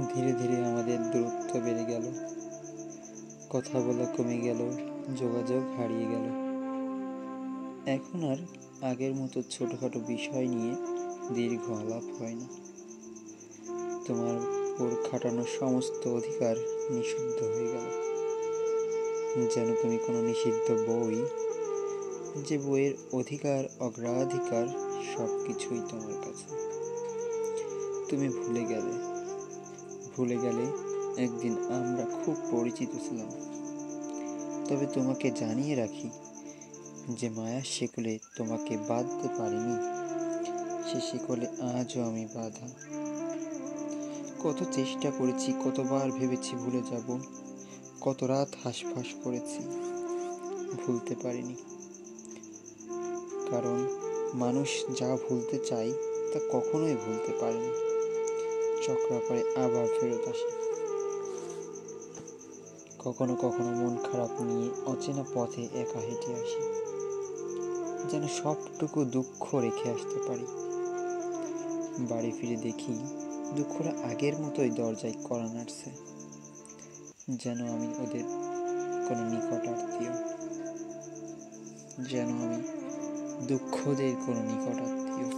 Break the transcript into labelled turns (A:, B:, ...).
A: ধীরে ধীরে আমাদের দূরত্ব বেড়ে গেল, কথা বলা কমে গেল, যোগাযোগ হারিয়ে গেল। এখন আর আগের মতো ছোটোখাটো বিষয় নিয়ে দীর্ঘ আলাপ হয় না। তোমার উপর খাটানো সমস্ত অধিকার নিষিদ্ধ হয়ে গেল, যেন তুমি কোনো নিষিদ্ধ বই, যে বইয়ের অধিকার অগ্রাধিকার সব কিছুই তোমার কাছে। তুমি ভুলে গেলে একদিন আমরা খুব পরিচিত ছিলাম। তবে তোমাকে জানিয়ে রাখি যে মায়ার শিকলে তোমাকে বাঁধতে পারিনি, সে শিকলে আজও আমি বাঁধা। কত চেষ্টা করেছি, কতবার ভেবেছি ভুলে যাব, কত রাত হাঁসফাঁস করেছি, ভুলতে পারিনি। কারণ মানুষ যা ভুলতে চায় তা কখনোই ভুলতে পারে না, চক্রাকারে আবার ফেরত আসে। কখনো কখনো মন খারাপ নিয়ে অচেনা পথে একা হেঁটে আসি, যেন সবটুকু দুঃখ রেখে আসতে পারি। বাড়ি ফিরে দেখি দুঃখরা আগের মতোই দরজায় কড়া নাড়ছে, যেন আমি ওদের কোনো নিকট আত্মীয়, যেন আমি দুঃখদের কোনো নিকট আত্মীয়।